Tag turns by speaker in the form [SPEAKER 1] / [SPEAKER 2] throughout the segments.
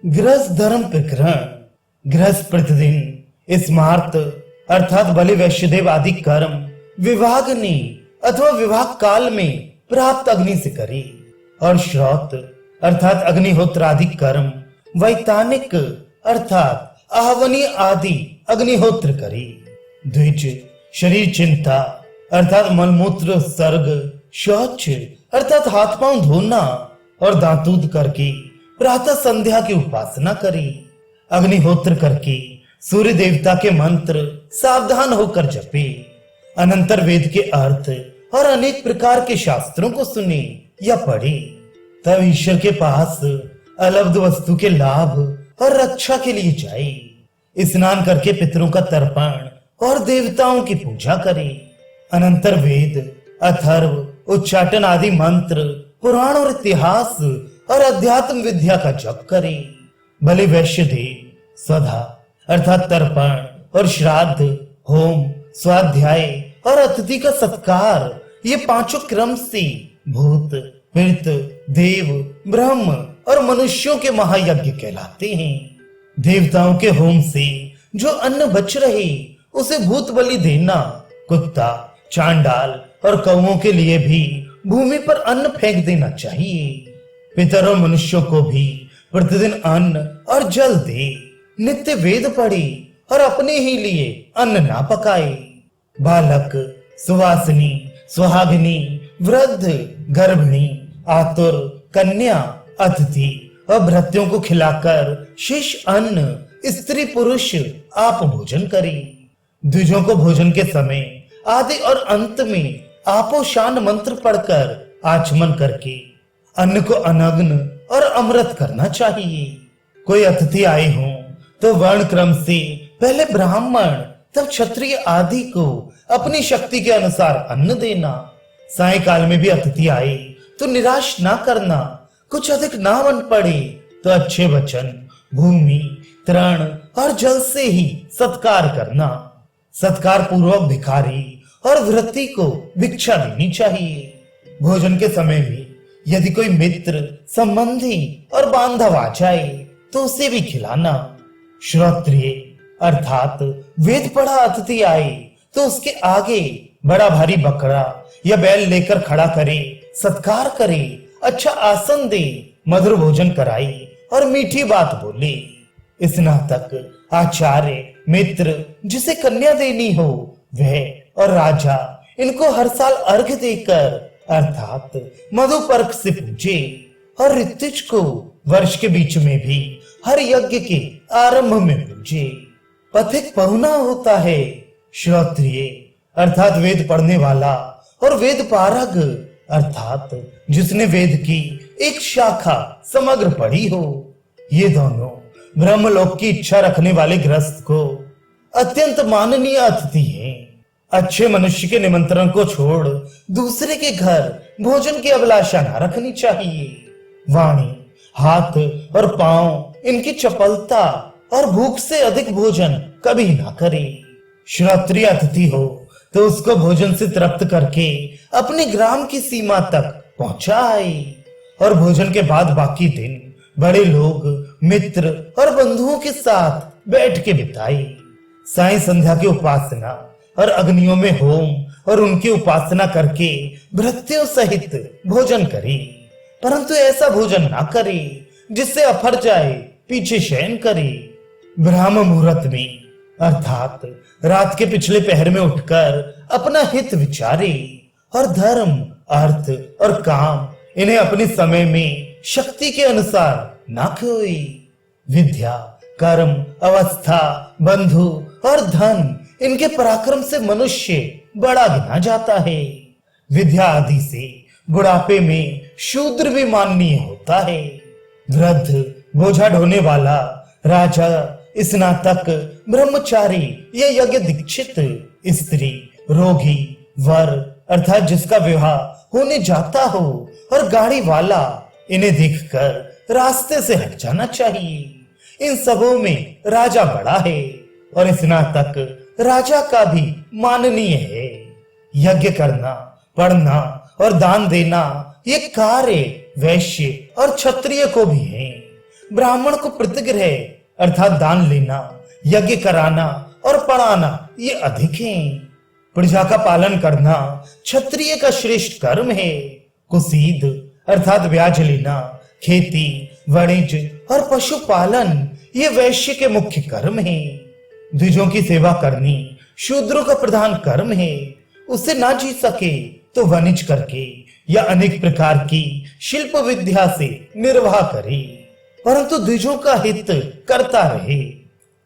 [SPEAKER 1] गृहस्थ धर्म प्रकरण। गृहस्थ प्रतिदिन स्मार्त अर्थात बलि वैश्यदेव आदि कर्म विवाहग्नि अथवा विवाह काल में प्राप्त अग्नि से करे, और श्रौत अर्थात अग्निहोत्र आदि कर्म वैतानिक अर्थात आहवनी आदि अग्निहोत्र करे। द्विज शरीर चिंता अर्थात मलमूत्र सर्ग, शौच अर्थात हाथ पांव धोना और दांतूद करके प्रातः संध्या की उपासना करे। अग्निहोत्र करके सूर्य देवता के मंत्र सावधान होकर जपे। अनंतर वेद के अर्थ और अनेक प्रकार के शास्त्रों को सुने या पढ़े। तब ईश्वर के पास अलब्ध वस्तु के लाभ और रक्षा के लिए जाए। स्नान करके पितरों का तर्पण और देवताओं की पूजा करे। अनंतर वेद, अथर्व, उच्चाटन आदि मंत्र, पुराण और इतिहास और अध्यात्म विद्या का जप करे। बलि वैश्यदेव स्वधा अर्थात तर्पण और श्राद्ध, होम, स्वाध्याय और अतिथि का सत्कार, ये पांचों क्रम से भूत, पितृ, देव, ब्रह्म और मनुष्यों के महायज्ञ कहलाते हैं। देवताओं के होम से जो अन्न बच रहे उसे भूत बलि देना, कुत्ता, चांडाल और कौओं के लिए भी भूमि पर अन्न फेंक देना चाहिए। पितर और मनुष्यों को भी प्रतिदिन अन्न और जल दे। नित्य वेद पढ़े और अपने ही लिए अन्न ना पकाए। बालक, सुवासिनी, सुहागिनी, वृद्ध, गर्भिणी, आतुर, कन्या, अतिथि और भृत्यों को खिलाकर शेष अन्न स्त्री पुरुष आप भोजन करे। द्विजों को भोजन के समय आदि और अंत में आपोशान मंत्र पढ़कर आचमन करके अन्न को अनग्न और अमृत करना चाहिए। कोई अतिथि आए हों तो वर्ण क्रम से पहले ब्राह्मण तब क्षत्रिय आदि को अपनी शक्ति के अनुसार अन्न देना। सायकाल में भी अतिथि आए तो निराश ना करना। कुछ अधिक ना मन पड़े तो अच्छे वचन, भूमि, तृण और जल से ही सत्कार करना। सत्कार पूर्वक भिखारी और वृत्ति को भिक्षा देनी चाहिए। भोजन के समय भी यदि कोई मित्र, संबंधी और बांधव आ जाए तो उसे भी खिलाना। श्रोत्रिय अर्थात वेद पढ़ा अतिथि आए तो उसके आगे बड़ा भारी बकरा या बैल लेकर खड़ा करे, सत्कार करे, अच्छा आसन दे, मधुर भोजन कराए और मीठी बात बोले। स्नातक, आचार्य, मित्र, जिसे कन्या देनी हो वह और राजा इनको हर साल अर्घ्य देकर अर्थात मधुपर्क से पूजे। और ऋत्विज को वर्ष के बीच में भी हर यज्ञ के आरंभ में पूजे। पथिक पहुना होता है। श्रोत्रिय अर्थात वेद पढ़ने वाला और वेद पारग अर्थात जिसने वेद की एक शाखा समग्र पढ़ी हो। ये दोनों ब्रह्मलोक की इच्छा रखने वाले गृहस्थ को अत्यंत माननीय अतिथि हैं। अच्छे मनुष्य के निमंत्रण को छोड़ दूसरे के घर भोजन की अभिलाषा न रखनी चाहिए। वाणी, हाथ और पांव इनकी चपलता और भूख से अधिक भोजन कभी ना करे। श्रोत्रिय अतिथि हो तो उसको भोजन से तृप्त करके अपने ग्राम की सीमा तक पहुंचाए और भोजन के बाद बाकी दिन बड़े लोग, मित्र और बंधुओं के साथ बैठ के बिताए। साय संध्या की उपासना और अग्नियों में होम और उनकी उपासना करके भृत्यों सहित भोजन करे, परंतु ऐसा भोजन ना करे जिससे अफर जाए, पीछे शयन करे। ब्राह्म मुहूर्त में अर्थात रात के पिछले पहर में उठकर अपना हित विचारे और धर्म, अर्थ और काम इन्हें अपने समय में शक्ति के अनुसार ना खोए। विद्या, कर्म, अवस्था, बंधु और धन इनके पराक्रम से मनुष्य बड़ा गिना जाता है। विद्या आदि से बुढ़ापे में शूद्र भी माननीय होता है। वृद्ध, बोझा ढोने वाला, राजा, स्नातक, ब्रह्मचारी या यज्ञ दीक्षित, स्त्री, रोगी, वर अर्थात जिसका विवाह होने जाता हो और गाड़ी वाला, इन्हें देखकर रास्ते से हट जाना चाहिए। इन सबों में राजा बड़ा है और स्नातक राजा का भी माननीय है। यज्ञ करना, पढ़ना और दान देना ये कार्य वैश्य और क्षत्रिय को भी है। ब्राह्मण को प्रतिग्रह अर्थात दान लेना, यज्ञ कराना और पढ़ाना ये अधिक है। प्रजा का पालन करना क्षत्रिय का श्रेष्ठ कर्म है। कुसीद अर्थात ब्याज लेना, खेती, वाणिज्य और पशुपालन ये वैश्य के मुख्य कर्म है। द्विजों की सेवा करनी शूद्रों का प्रधान कर्म है। उससे ना जी सके तो वाणिज्य करके या अनेक प्रकार की शिल्प विद्या से निर्वाह करे, परंतु द्विजों का हित करता रहे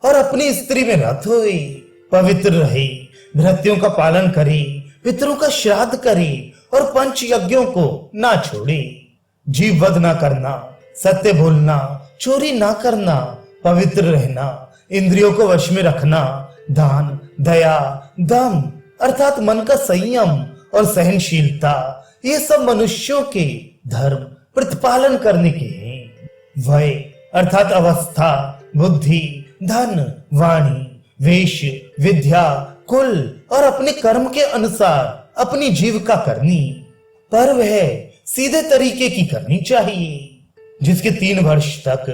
[SPEAKER 1] और अपनी स्त्री में रत होए, पवित्र रहे, भृत्यों का पालन करे, पितरों का श्राद्ध करे और पंच यज्ञों को ना छोड़े। जीव वध ना करना, सत्य बोलना, चोरी ना करना, पवित्र रहना, इंद्रियों को वश में रखना, दान, दया, दम अर्थात मन का संयम और सहनशीलता ये सब मनुष्यों के धर्म प्रतिपालन करने के हैं। वय अर्थात अवस्था, बुद्धि, धन, वाणी, वेश, विद्या, कुल और अपने कर्म के अनुसार अपनी जीविका करनी, पर वह सीधे तरीके की करनी चाहिए। जिसके 3 वर्ष तक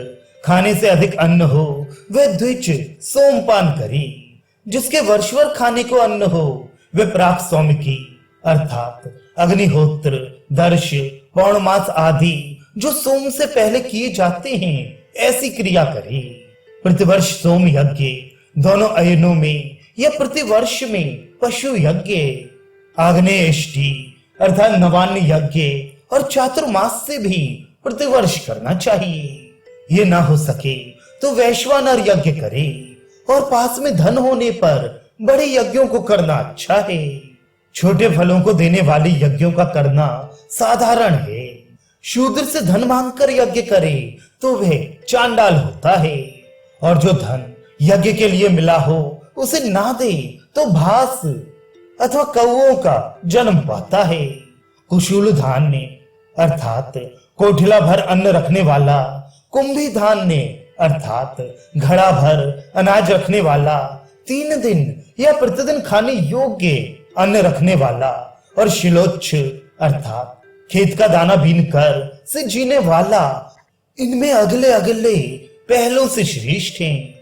[SPEAKER 1] खाने से अधिक अन्न हो वह द्विज सोमपान करे। जिसके वर्षभर खाने को अन्न हो वह प्राक सौम्य की अर्थात अग्निहोत्र, दर्श, पौर्णमास आदि जो सोम से पहले किए जाते हैं ऐसी क्रिया करे। प्रतिवर्ष सोम यज्ञ, दोनों अयनों में या प्रतिवर्ष में पशु यज्ञ, आग्नेयष्टि अर्थात नवान्न यज्ञ और चातुर्मास से भी प्रतिवर्ष करना चाहिए। ये ना हो सके तो वैश्वानर यज्ञ करे और पास में धन होने पर बड़े यज्ञों को करना अच्छा है। छोटे फलों को देने वाले यज्ञों का करना साधारण है। शूद्र से धन मांगकर यज्ञ करे तो वह चांडाल होता है, और जो धन यज्ञ के लिए मिला हो उसे ना दे तो भास अथवा कौओं का जन्म पाता है। कुशूल धान्य अर्थात कोठिला भर अन्न रखने वाला, कुंभी धान्य अर्थात घड़ा भर अनाज रखने वाला, 3 दिन या प्रतिदिन खाने योग्य अन्न रखने वाला, और शिलोच्छ अर्थात खेत का दाना बीन कर से जीने वाला, इनमें अगले अगले पहलों से श्रेष्ठ हैं।